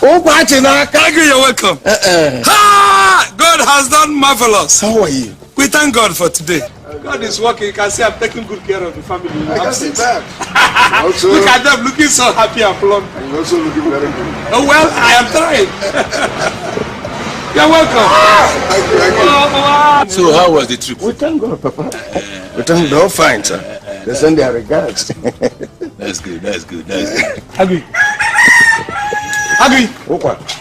Oh, Patina, Agui, you're welcome. God has done marvelous. How are you? We thank God for today. God is working. You can see I'm taking good care of the family. I can see that. Also, look at them looking so happy and plump. And you're also looking very good. Oh, well, I am trying. You're welcome. Thank you. So, how was the trip? We thank God, Papa. We thank God. All fine, sir. They send their regards. That's good. Agui. What?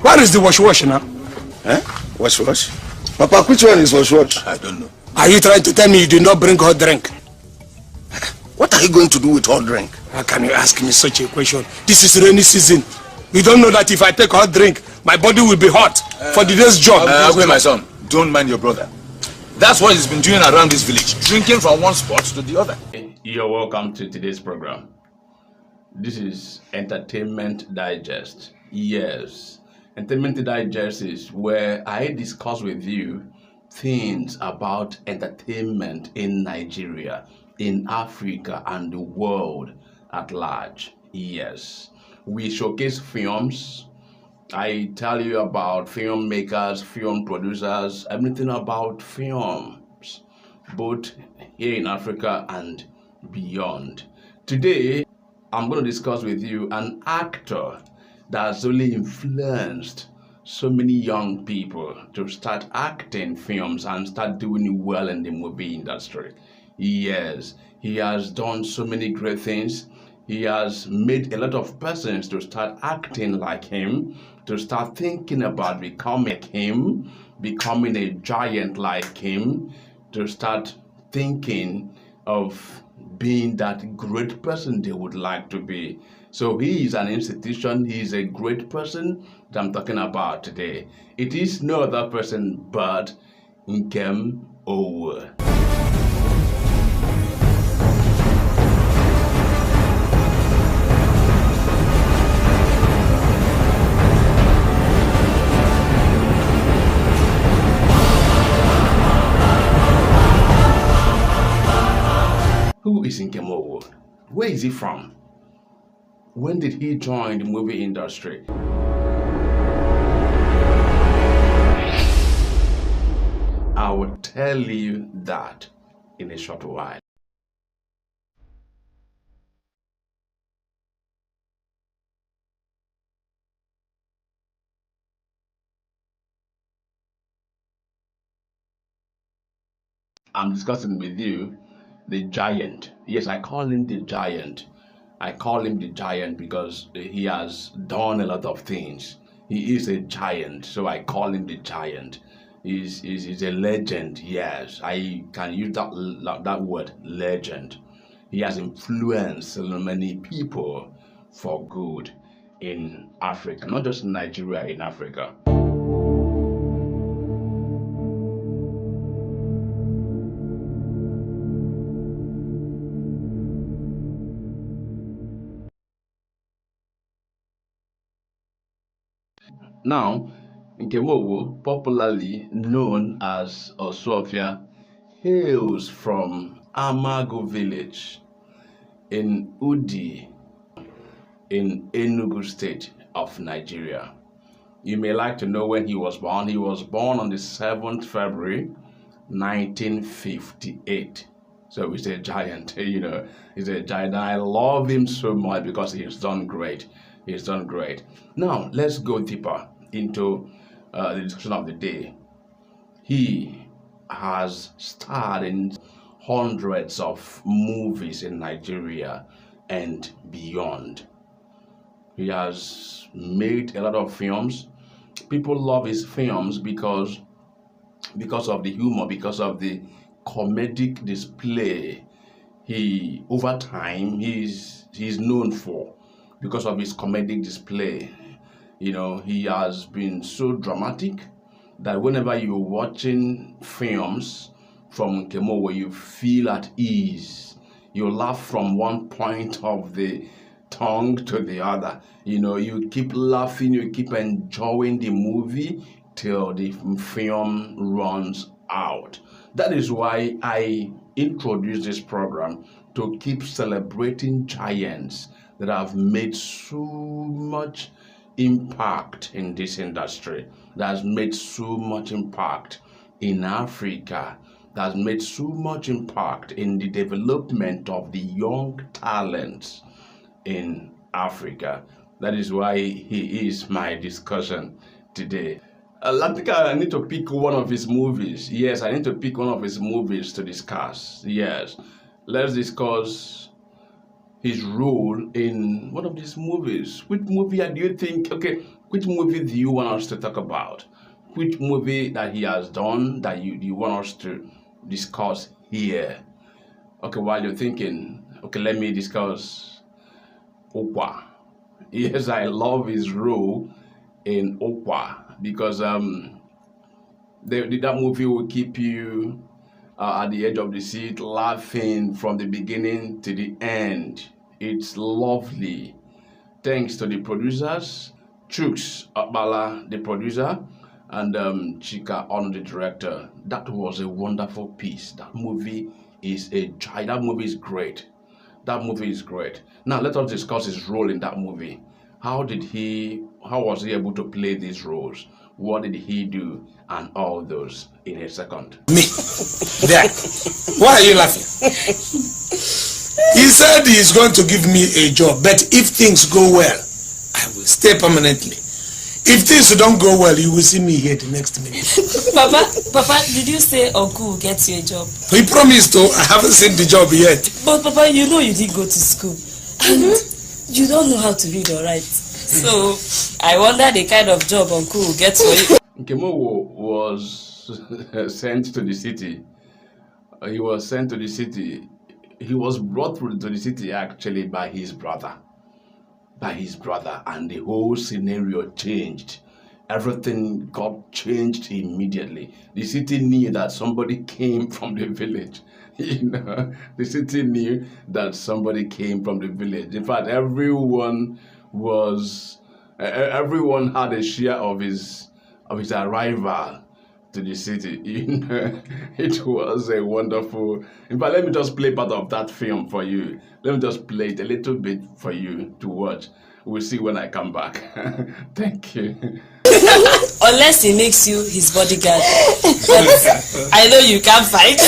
Where is the wash now? Huh? Wash? Papa, which one is wash? I don't know. Are you trying to tell me you did not bring hot drink? What are you going to do with hot drink? How can you ask me such a question? This is rainy season. You don't know that if I take hot drink, my body will be hot for the day's job. Wait, my son, don't mind your brother. That's what he's been doing around this village, drinking from one spot to the other. You're welcome to today's program. This is Entertainment Digest. Yes, Entertainment Digest is where I discuss with you things about entertainment in Nigeria, in Africa, and the world at large. Yes, we showcase films. I tell you about filmmakers, film producers, everything about films, both here in Africa and beyond. Today, I'm going to discuss with you an actor that's really influenced so many young people to start acting films and start doing well in the movie industry. Yes, he has done so many great things. He has made a lot of persons to start acting like him, to start thinking about becoming like him, becoming a giant like him, to start thinking of being that great person they would like to be. So he is an institution, he is a great person that I'm talking about today. It is no other person but Nkem Owoh. Who is Nkem Owoh? Where is he from? When did he join the movie industry? I will tell you that in a short while. I'm discussing with you the giant. Yes, I call him the giant. I call him the giant because he has done a lot of things. He is a giant, so I call him the giant. He's a legend, yes. I can use that word, legend. He has influenced so many people for good in Africa, not just in Nigeria, in Africa. Now, Nkem Owoh, popularly known as Osuofia, hails from Amago village in Udi in Enugu state of Nigeria. You may like to know when he was born. He was born on the 7th February 1958. So he's a giant, he's a giant. I love him so much because he's done great. He's done great. Now, let's go deeper into the discussion of the day. He has starred in hundreds of movies in Nigeria and beyond. He has made a lot of films. People love his films because of the humor, because of the comedic display over time he's known for, because of his comedic display. He has been so dramatic that whenever you're watching films from Nkem Owoh, you feel at ease. You laugh from one point of the tongue to the other. You keep laughing, you keep enjoying the movie till the film runs out. That is why I introduced this program, to keep celebrating giants that have made so much impact in this industry, that has made so much impact in Africa, that has made so much impact in the development of the young talents in Africa. That is why he is my discussion today. I think I need to pick one of his movies. Yes, I need to pick one of his movies to discuss. Yes, let's discuss his role in one of these movies. Which movie do you think, which movie do you want us to talk about? Which movie that he has done that you want us to discuss here? Okay, while you're thinking, let me discuss Owoh. Yes, I love his role in Owoh because that movie will keep you at the edge of the seat, laughing from the beginning to the end. It's lovely. Thanks to the producers, Chuks Akbala, the producer, and Chika on the director. That was a wonderful piece. That movie is that movie is great. That movie is great. Now let us discuss his role in that movie. How was he able to play these roles? What did he do? And all those in a second. Me. There. Why are you laughing? He said he's going to give me a job, but if things go well, I will stay permanently. If things don't go well, you will see me here the next minute. Papa, did you say Uncle will get you a job? He promised to. I haven't seen the job yet. But Papa, you know you didn't go to school. And you don't know how to read or write. So, I wonder the kind of job Uncle will get for you. Nkem was sent to the city. He was sent to the city. He was brought to the city actually by his brother. And the whole scenario changed. Everything got changed immediately. The city knew that somebody came from the village. The city knew that somebody came from the village. In fact, everyone had a share of his arrival to the city. It was a wonderful. In fact, let me just play part of that film for you. Let me just play it a little bit for you to watch. We'll see when I come back. Thank you. Unless he makes you his bodyguard. But I know you can't fight.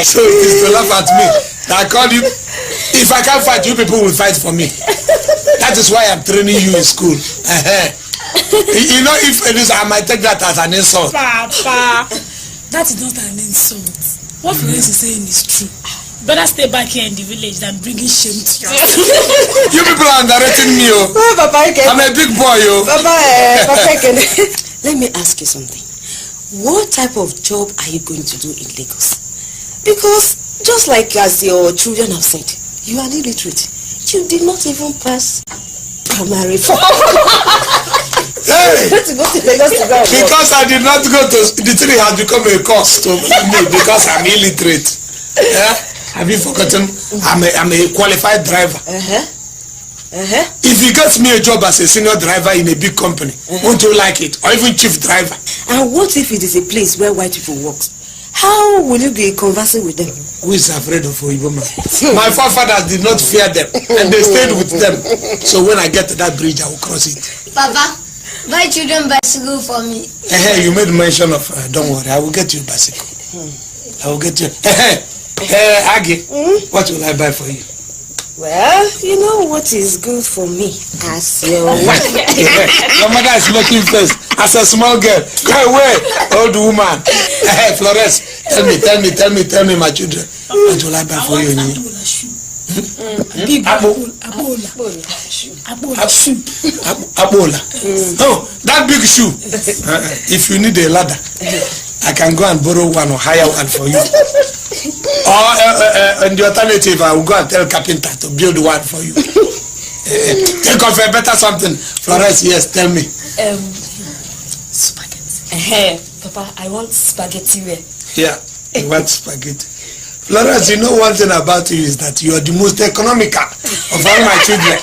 So it is to laugh at me. I called you. If I can't fight, you people will fight for me. That is why I'm training you in school. You know, if it is, I might take that as an insult. Papa, that is not an insult. What Florence is saying is true. Better stay back here in the village than bringing shame to you. You people are underrating me, oh. Papa, I'm a big boy, oh. Papa, let me ask you something. What type of job are you going to do in Lagos? Because just like as your children have said, you are illiterate. You did not even pass primary 4. Hey! To go to Lagos to go. Because I did not go to the thing has become a cost to me because I'm illiterate. Yeah? Have you forgotten? I'm a qualified driver. If you get me a job as a senior driver in a big company, won't you like it? Or even chief driver? And what if it is a place where white people work? How will you be conversing with them? Who is afraid of Oiboma? My forefathers did not fear them, and they stayed with them. So when I get to that bridge, I will cross it. Papa, buy children bicycle for me. You made mention of, don't worry, I will get you a bicycle. I will get you. Aggie, what will I buy for you? Well, you know what is good for me as your wife. Your mother is making face as a small girl. Go away, old woman. Hey, Flores, tell me, my children. What will I buy for you? Big Abola. Oh, that big shoe. If you need a ladder, I can go and borrow one or hire one for you. Or in the alternative, I will go and tell carpenter to build one for you. Think of a better something. Flores, yes, tell me. Spaghetti. Papa, I want spaghetti. Yeah, you want spaghetti. Flores, you know one thing about you is that you are the most economical of all my children.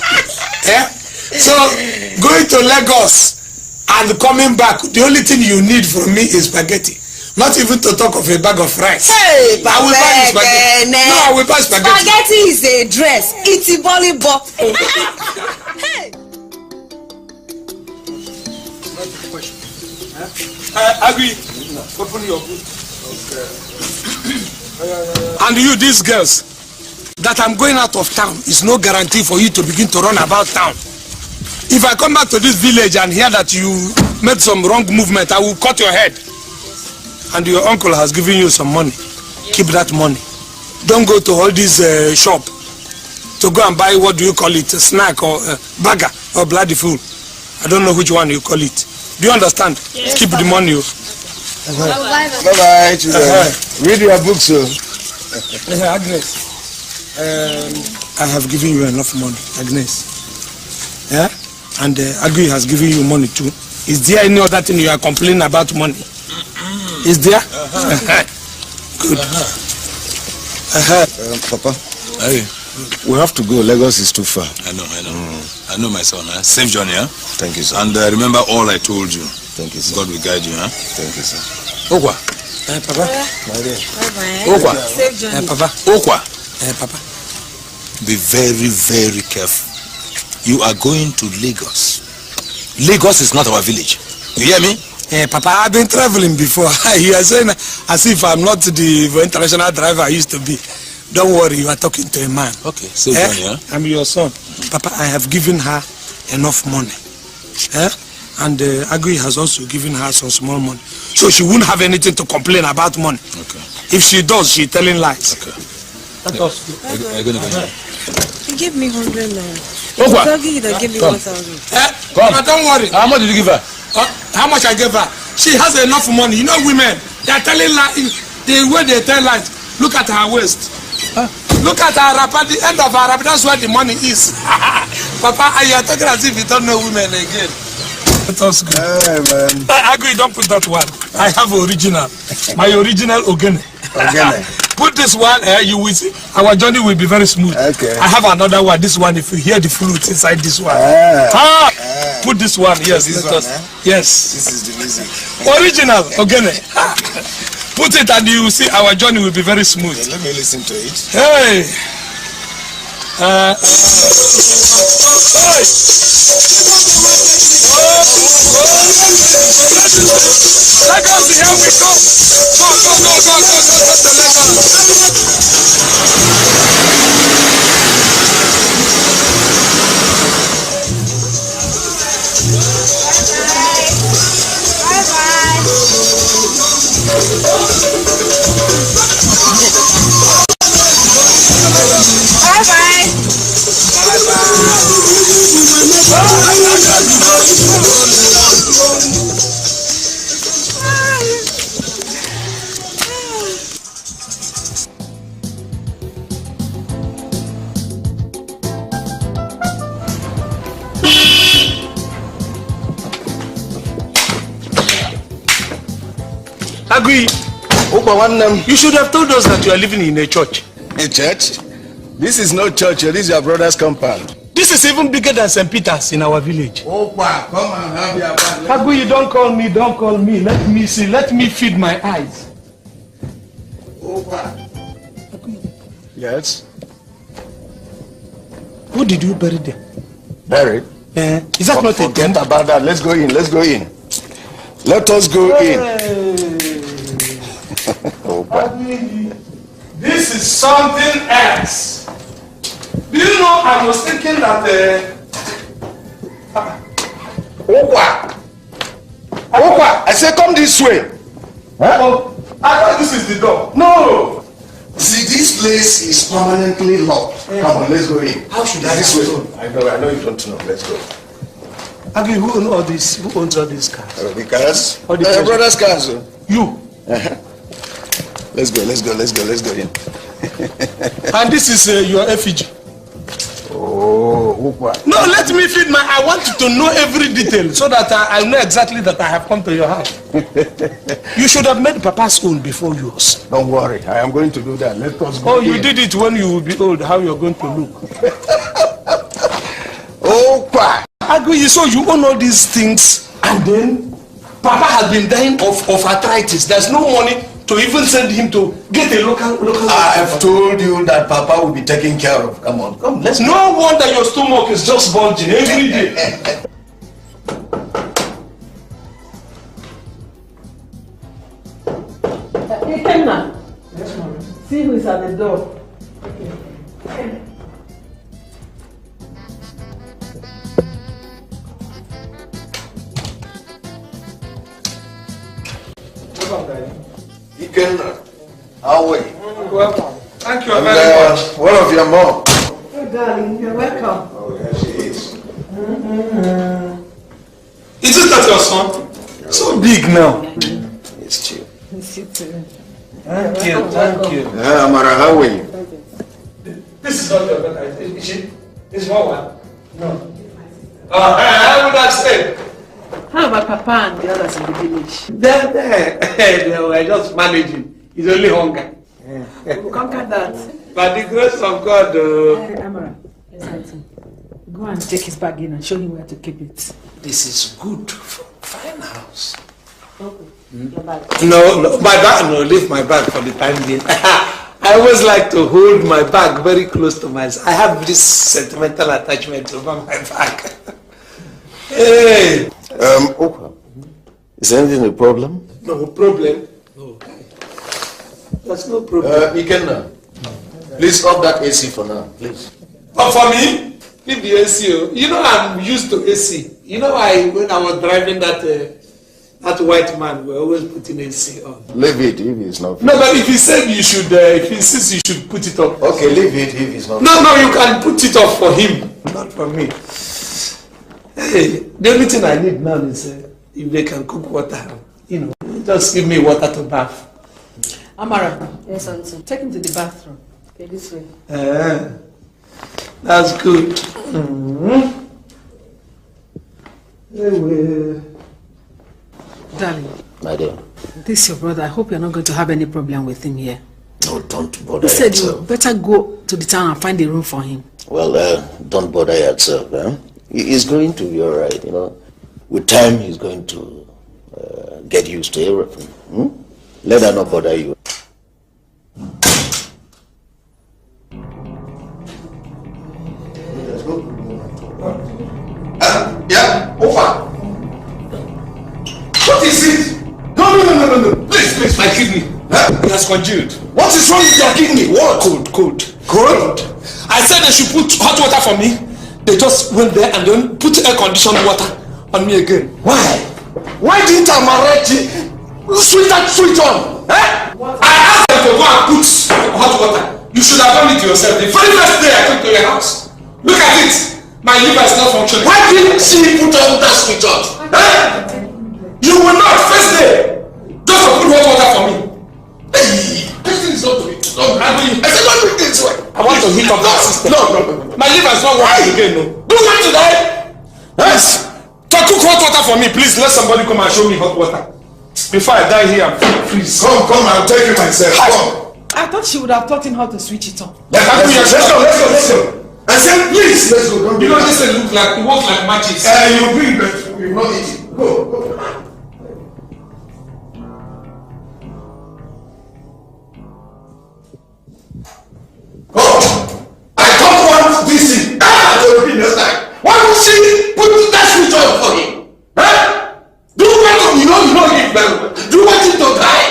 Yeah? So, going to Lagos and coming back, the only thing you need from me is spaghetti. Not even to talk of a bag of rice. Hey, I will buy you spaghetti. No, I will buy spaghetti. Spaghetti is a dress. It's a volleyball. Hey. Agui, open your boot. And you, these girls, that I'm going out of town is no guarantee for you to begin to run about town. If I come back to this village and hear that you made some wrong movement, I will cut your head. And your uncle has given you some money. Keep that money. Don't go to all this shop to go and buy, what do you call it, a snack or burger or bloody fool. I don't know which one you call it. Do you understand? Yes. Keep the money. Bye-bye, children. Read your books, sir. Agnes, I have given you enough money, Agnes. Yeah? And Agui has given you money too. Is there any other thing you are complaining about money? Is there? Good. Papa, Hey. we have to go. Lagos is too far. I know. I know, my son. Safe journey, huh? Thank you, sir. And remember all I told you. Thank you, sir. God will guide you, huh? Thank you, sir. Okwa. Papa. Bye-bye. Okwa. Safe journey. Papa. Okwa. Papa. Be very, very careful. You are going to Lagos. Lagos is not our village. You hear me? Papa, I've been traveling before. You are saying as if I'm not the international driver I used to be. Don't worry, you are talking to a man. Okay, safe journey, huh? I'm your son. Papa, I have given her enough money. And Agui has also given her some small money. So she won't have anything to complain about money. Okay. If she does, she's telling lies. Okay. Let us go. Are you going to go? He gave me 100 now. Okwa. Doggy that gave me 1,000. Come. But don't worry. How much did you give her? How much I gave her? She has enough money. You know women, they are telling lies. The way they tell lies, look at her waist. Look at her wrap. At the end of her wrap, that's where the money is. Papa, you are talking as if you don't know women again. Let us go. Hey, man. I agree, don't put that one. I have original. My original Ogene. Ogene. Put this one, you will see. Our journey will be very smooth. Okay. I have another one. This one, if you hear the flute inside this one. Put this one, yes. This let one, us. Yes. This is the music. Original, Ogene. Put it and you will see our journey will be very smooth. Okay, let me listen to it. Hey. Lagos, here we go. Go to Agui, you should have told us that you are living in a church. A church? This is no church. This is your brother's compound. This is even bigger than St. Peter's in our village. Opa, come and have your bag. Agui, you don't call me. Let me see. Let me feed my eyes. Opa. Yes? Who did you bury there? Buried? Is that not a Forget about that. Let's go in. Let us go in. Opa. This is something else. Do you know, I was thinking that Opa, I say come this way. Oh, I thought this is the door. No. See, this place is permanently locked. Come on, let's go in. How should this way? I know you don't know. Let's go. Agui, who owns all these? Who owns all these cars? The cars? All the cars. Brother's cars. You. Let's go in. And this is your effigy. Oh, Opa. No, let me feed my. I want to know every detail so that I know exactly that I have come to your house. You should have made Papa's own before yours. Don't worry, I am going to do that. Let us go. Oh, you did it when you will be old. How you're going to look? Opa. Agui, so you own all these things, and then Papa has been dying of arthritis. There's no money to even send him to get a local. I've told you that Papa will be taken care of. Come on, come. Let's. No wonder your stomach is just bulging every day. Nkem. Yes, Mama. See who is at the door. Okay. Nkem, how are you? Welcome. Thank you And, very much. One of your mom. Oh, darling, you're welcome. Oh, yeah, she is. Is it not your son? So big now. It's chill. Thank you. Yeah, Amara, how are you? This is not your daughter, is she? It's one. No. I would have said. How about Papa and the others in the village? They were just managing. It's only hunger. We'll conquer that. By the grace of God. Hey, Amara, go and take his bag in and show him where to keep it. This is good. Fine house. Okay. No, my bag. No, leave my bag for the time being. I always like to hold my bag very close to myself. I have this sentimental attachment over my bag. Hey. Owoh, is anything a problem? No problem. No. That's no problem. Nkem, please off that AC for now, please. But for me, leave the AC. You know I'm used to AC. You know when I was driving that white man, we're always putting AC on. Leave it if it's not. No, but if he said you should, if he insists you should put it up. Okay, leave it if it's not. No, you can put it up for him, not for me. Hey, the only thing I need now is if they can cook water, just give me water to bath. Amara. Yes, Auntie. Take him to the bathroom. Okay, this way. That's good. Anyway. Darling. My dear. This is your brother. I hope you're not going to have any problem with him here. No, don't bother He said yourself. you better go to the town and find a room for him. Well, don't bother yourself. He's going to be all right, With time, he's going to get used to everything. Let her not bother you. Let's go. Yeah, over. What is it? No. Please, my kidney. It has congealed. What is wrong with your kidney? What? Cold. Cold? I said they should put hot water for me. They just went there and then put air-conditioned water on me again. Why? Why didn't Amarachi switch on? I asked them to go and put hot water. You should have done it yourself. The very first day I came to your house. Look at it. My liver is not functioning. Why didn't she put on that switch on? You will not first day just to put hot water for me. This thing is not doing. I said don't do it this way. I want to heat up that system. No. My liver is not working again. No. Do it today. Yes. Cook hot water for me, please. Let somebody come and show me hot water before I die here. Please. Come, I'll take you myself. Come. I thought she would have taught him how to switch it on. Let's go. I said, please, let's go. You know this thing looks like, it works like matches. You bring that. You not eat it. Go. I don't want this thing. To repeat next time. Why would she put that switch on for him? Do what you know him very well. Do what him to die.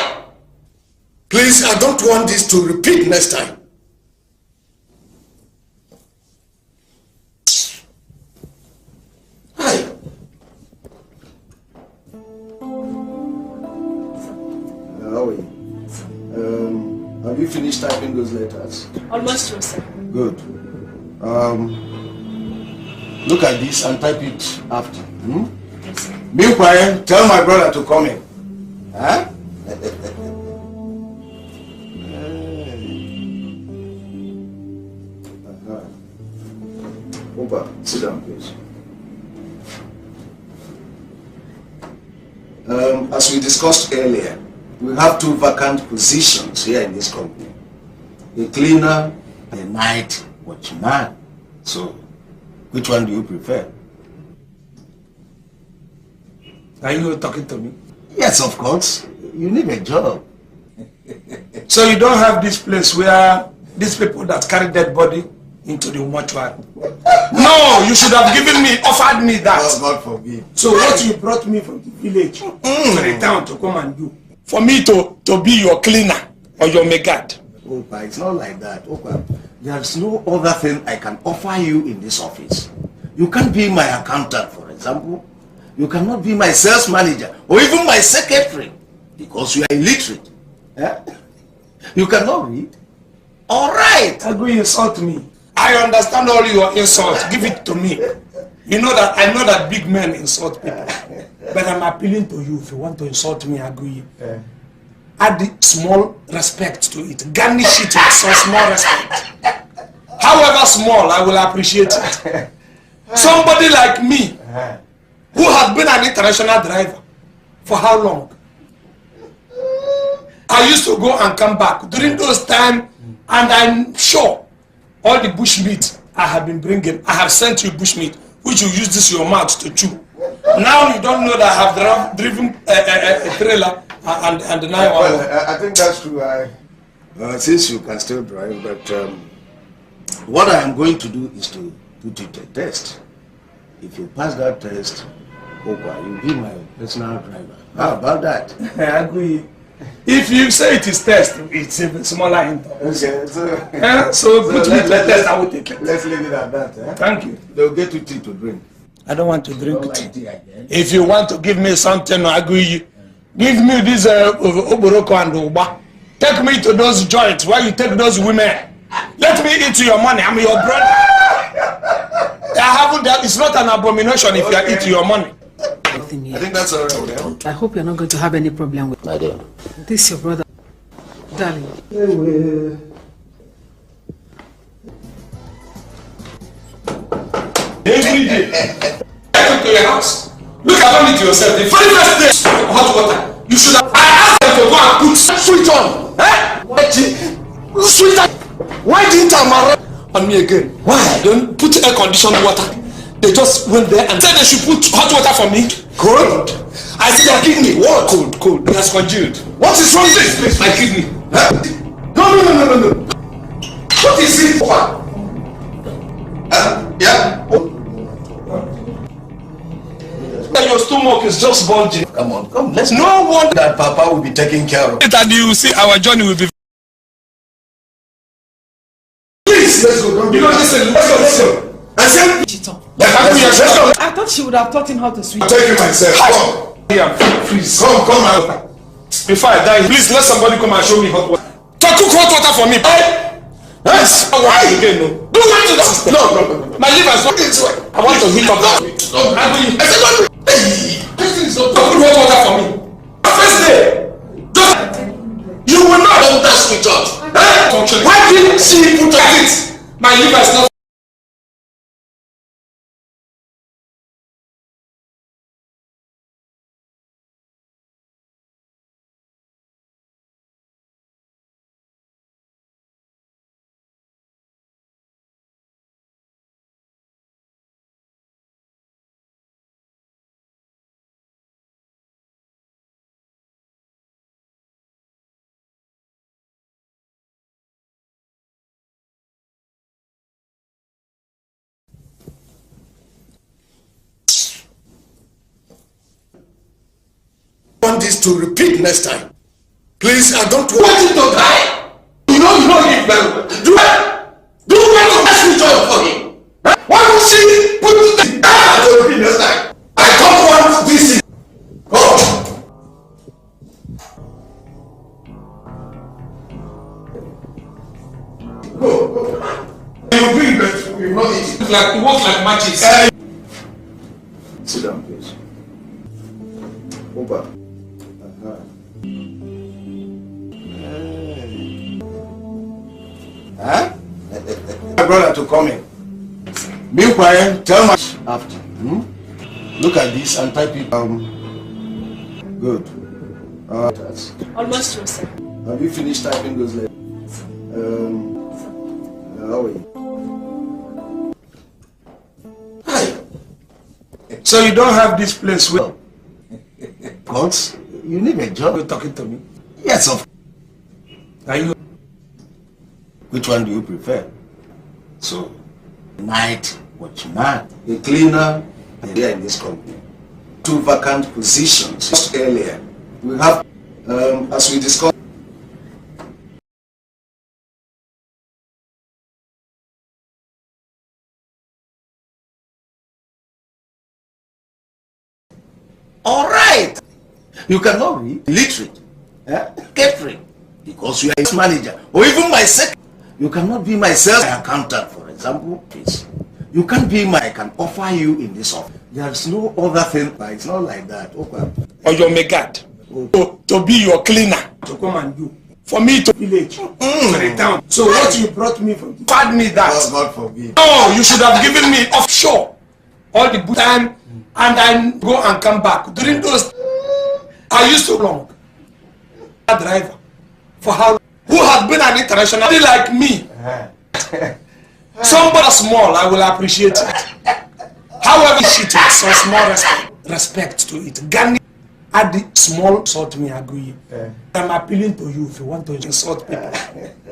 Please, I don't want this to repeat next time. Hi. How are you? Have you finished typing those letters? Almost through, sir. Good. Look at this and type it after. Yes, sir. Meanwhile, tell my brother to come in. Huh? Opa, sit down, please. As we discussed earlier, we have 2 vacant positions here in this company. A cleaner and a night watchman. So, which one do you prefer? Are you talking to me? Yes, of course. You need a job. So you don't have this place where these people that carry dead body into the mortuary? No, you should have offered me that. Oh, God forbid. So what you brought me from the village to the town to come and do? For me to be your cleaner or your megad? Opa, it's not like that. Opa, there's no other thing I can offer you in this office. You can't be my accountant, for example. You cannot be my sales manager or even my secretary because you are illiterate. Eh? You cannot read. All right. I go insult me. I understand all your insults. Give it to me. You know that I know that big men insult people. But I'm appealing to you. If you want to insult me, I agree. Add small respect to it. Garnish it with some small respect. However small, I will appreciate it. Somebody like me, who has been an international driver for how long? I used to go and come back during those times, and I'm sure all the bushmeat I have been bringing, I have sent you bushmeat, which you use this your mouth to chew. Now you don't know that I have driven a trailer and now. Well, I think that's true. Since you can still drive, but what I am going to do is to put it to a test. If you pass that test, Opa, you'll be my personal driver. How about that? I agree. If you say it is test, it's a smaller hint. Okay, so put me to the test, I will take it. Let's leave it at that. Eh? Thank you. They'll get you tea to drink. I don't want to drink Like tea. tea again. If you want to give me something, I agree. Give me this Oboroko and Uba. Take me to those joints where you take those women. Let me eat your money. I'm your brother. I haven't that. It's not an abomination if you are eating your money. I think that's all right. I hope you're not going to have any problem with My dear. this, your brother. Darling. Every day. I come to your house. Look at it yourself. The very first day, hot water. You should have. I asked them to go and put sweet on. Eh? Sweet on. Why didn't I on me again? Why? Don't put air conditioned water. They just went there and said they should put hot water for me. Cold? I said your kidney. What? Cold. It has congealed. What is wrong with this? My kidney. Huh? No. What is it? What? Yeah. Your stomach is just bulging. Come on. Let's No wonder that Papa will be taking care of. and you see our journey will be. Please, let's go. Let's go. I said, I thought she would have taught him how to swim. I'll take you myself. Come. Yeah, please. Come out. Before I die, please let somebody come and show me hot water. Cook hot water for me. Yes. Why again? No. Do not do that. No. My liver is not this way. I want to heat up that. I said, no. Put hot water for me. First day. You will not have that switch on. Why didn't she put it? My liver is not. Want this to repeat next time. Please, I don't want him to die. You know him very well. Do well to ask me job for him. Huh? Why would she put the to repeat next time? I don't want this. Go. You will bring it. You will not eat it. Like it works like magic. Sit down, please. Opa. Huh? My brother to come in. Meanwhile, tell my after. Look at this and type it. Good. That's. Almost true, sir. Have you finished typing those letters? How are you? Hi. So you don't have this place where Because you need a job. You're talking to me. Yes, of Are you? Which one do you prefer? So, night watchman, a cleaner, and here in this company. 2 vacant positions. Just earlier, we have, as we discussed. All right. You cannot read literate, catering, because you are a manager, or even my secretary. You cannot be my sales accountant, for example. Please. You can't be my. I can offer you in this office. There's no other thing. It's not like that. Okay. Or your megad. To be your cleaner. To come and do. For me to village. To the town. So what you brought me from? Pardon me that. God forbid. No, you should have given me offshore. All the time. And I go and come back. During those, I used to long. A driver. For how long? Who has been an international like me. Somebody small, I will appreciate it. However shit is, so small respect to it. Gandhi add the small salt me agree. I'm appealing to you if you want to insult people.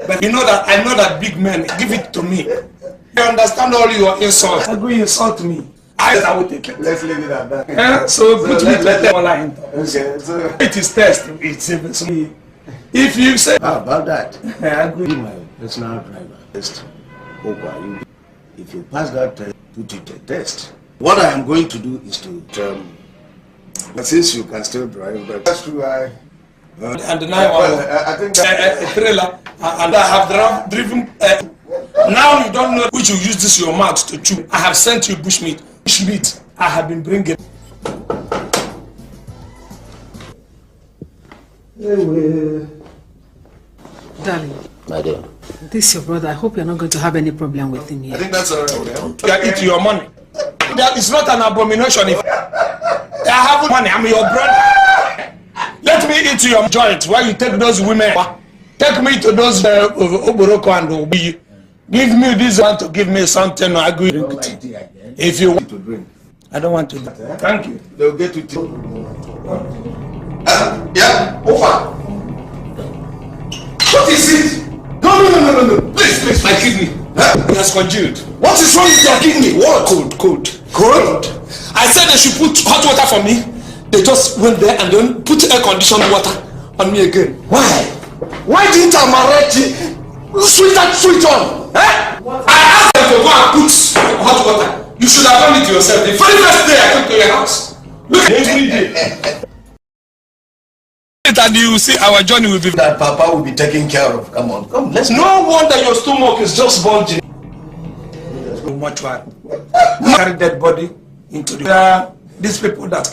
But you know that I know that big men, give it to me. You understand all your insults. Agree, insult me. I will take it. Let's leave it at that. So put me to the line. Okay, so It is test. It's even. If you say how about that? I agree. Be my personal driver. Test. If you pass that test, put it a test. What I am going to do is to but since you can still drive, but that's true. And now I think that, a trailer, and I have driven. Now you don't know which you use this your mouth to chew. I have sent you bushmeat. Bushmeat I have been bringing. Anyway. Darling. my dear. This is your brother. I hope you're not going to have any problem with him I here. think that's all right. You eat your money. That is not an abomination. If I have money, I'm your brother. Let me eat your joint while you take those women. Take me to those Oboroko and Obi. Give me this one to give me something. I agree. If you want To drink. I don't want to. Thank you. They'll get to tea. Yeah, over. What is it? No. Please, my kidney. It has congealed. What is wrong with your kidney? What? Cold. Cold? I said they should put hot water for me. They just went there and then put air conditioned water on me again. Why didn't Amarechi switch on? I asked them to go and put hot water. You should have done it yourself. The very first day I came to your house. Look every day. And you see our journey will be That Papa will be taken care of. Come, let's go. no wonder your stomach is just bulging. Mortuary. Carry dead body into the these people that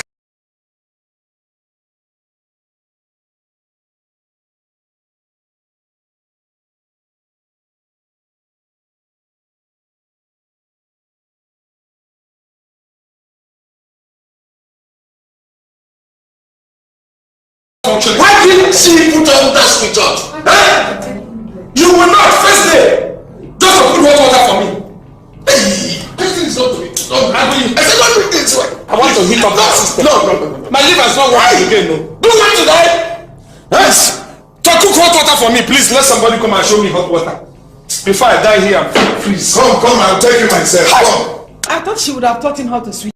Why didn't she put on that switch on? you will not first day just to put hot water for me. This thing is not doing it. I said don't do it this way. I want to heat up my system. No. My liver is not working again. No. Do it today. Yes. To cook hot water for me, please. Let somebody come and show me hot water before I die here and freeze. Come, I'll take you myself. Come. I thought she would have taught him how to switch.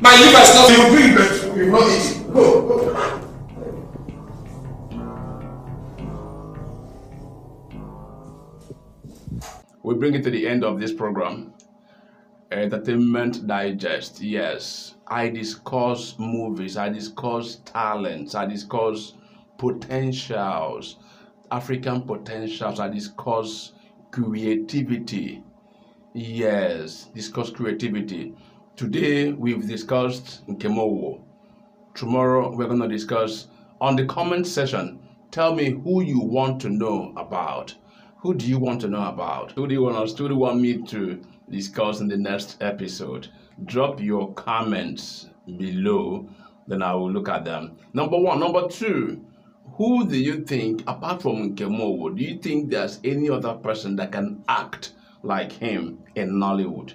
My liver is not. You bring it. You not eat it. Go. We bring it to the end of this program. Entertainment Digest. Yes, I discuss movies, I discuss talents, I discuss potentials, African potentials, I discuss creativity. Yes, discuss creativity. Today we've discussed Nkem Tomorrow we're going to discuss on the comment section. Tell me who you want to know about. Who do you want to know about? Who do you want me to discuss in the next episode? Drop your comments below, then I will look at them. Number one. Number two, who do you think, apart from Nkem, do you think there's any other person that can act like him in Nollywood?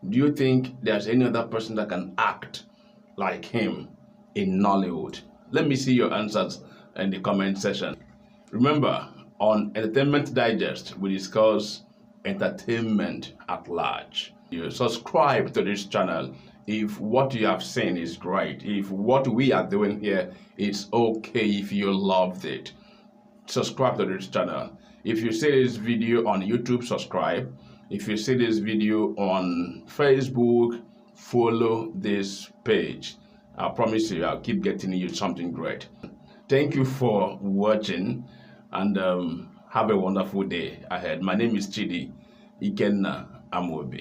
Do you think there's any other person that can act like him in Nollywood? Let me see your answers in the comment section. Remember, on Entertainment Digest, we discuss entertainment at large. You subscribe to this channel if what you have seen is great. If what we are doing here is okay, if you loved it, subscribe to this channel. If you see this video on YouTube, subscribe. If you see this video on Facebook, follow this page. I promise you, I'll keep getting you something great. Thank you for watching, and have a wonderful day ahead. My name is Chidi Ikenna Amobi.